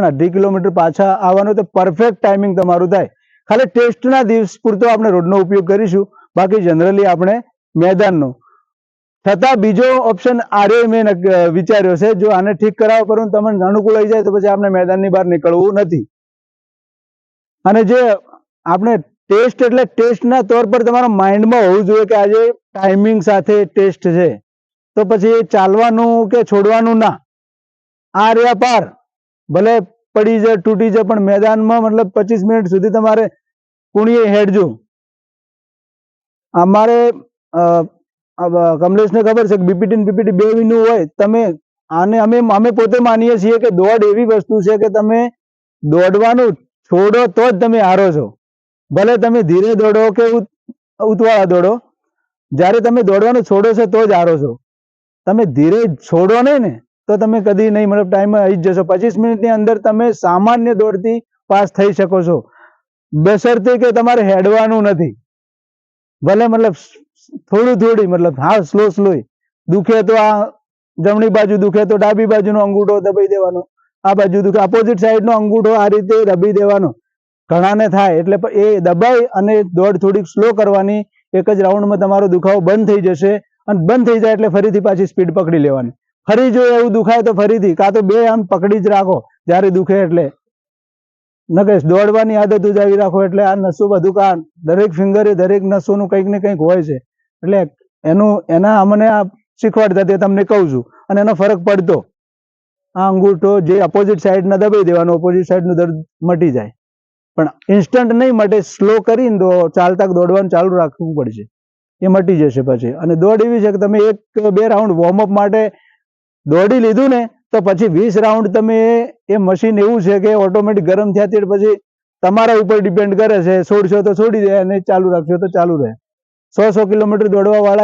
પણ 2.5 કિલોમીટર પાછા આવવાનું, તો પરફેક્ટ ટાઈમિંગ તમારું થાય. ખાલી ટેસ્ટના દિવસ પૂરતો આપણે રોડનો ઉપયોગ કરીશું, બાકી જનરલી આપણે મેદાનનો. છતાં બીજો ઓપ્શન આરે મેં વિચાર્યો છે, જો આને ઠીક કરાવવા પર તમને અનુકૂળ આવી જાય તો પછી આપણે મેદાનની બહાર નીકળવું નથી. અને જે આપણે ટેસ્ટ એટલે ટેસ્ટના તौर પર તમારા માઇન્ડમાં હોવું જોઈએ કે આજે ટાઈમિંગ સાથે ટેસ્ટ છે, તો પછી ચાલવાનું કે છોડવાનું ના. આ રહ્યા પાર, ભલે પડી જાય તૂટી જાય, પણ મેદાનમાં મતલબ 25 મિનિટ સુધી તમારે કુણીએ હેડજો. અમારે કમલેશને ખબર છે કે બીપીટી ને પીપીટી બેયનું હોય. તમે આને અમે પોતે માનીએ છીએ કે દોડ એવી વસ્તુ છે કે તમે દોડવાનું છોડો તો જ તમે હારો છો. ભલે તમે ધીરે દોડો કે ઉતવાળા દોડો, જ્યારે તમે દોડવાનું છોડો છો તો જ હારો છો. તમે ધીરે છોડો નહીં ને તો તમે કદી નહીં, મતલબ ટાઈમ આવી જ જશો. 25 મિનિટની અંદર તમે સામાન્ય દોડથી પાસ થઈ શકો છો, બશર્તે કે તમારે હેડવાનું નથી. ભલે મતલબ થોડી મતલબ હા સ્લો દુખે તો આ જમણી બાજુ દુખે તો ડાબી બાજુનો અંગૂઠો દબાઈ દેવાનો, આ બાજુ દુખે ઓપોઝિટ સાઈડનો અંગૂઠો આ રીતે દબાઈ દેવાનો. ઘણાને થાય એટલે એ દબાઈ અને દોડ થોડીક સ્લો કરવાની. એક જ રાઉન્ડમાં તમારો દુખાવો બંધ થઈ જશે, અને બંધ થઈ જાય એટલે ફરીથી પાછી સ્પીડ પકડી લેવાની. ફરી જો એવું દુખાય તો ફરીથી કાં તો બે આમ પકડી જ રાખો જ્યારે દુખે એટલે. નકે દોડવાની આદત જ આવી રાખો એટલે આ નસો બધું કાન દરેક ફિંગરે દરેક નસોનું કંઈક ને કંઈક હોય છે. એટલે એના અમને આ શીખવાડતા તે તમને કહું છું, અને એનો ફરક પડતો. આ અંગૂઠો જે અપોઝિટ સાઈડના દબાઈ દેવાનો, અપોઝિટ સાઈડનું દર્દ મટી જાય. પણ ઇન્સ્ટન્ટ નહીં મટે, સ્લો કરીને ચાલતા દોડવાનું ચાલુ રાખવું પડશે, એ મટી જશે પછી. અને દોડ એવી છે કે તમે 1-2 રાઉન્ડ વોર્મઅપ માટે દોડી લીધું ને તો પછી 20 રાઉન્ડ તમે એ મશીન એવું છે કે ઓટોમેટિક ગરમ થયા તે પછી તમારા ઉપર ડિપેન્ડ કરે છે. છોડશો તો છોડી દે અને ચાલુ રાખશો તો ચાલુ રહે. 100 કિલોમીટર દોડવા વાળા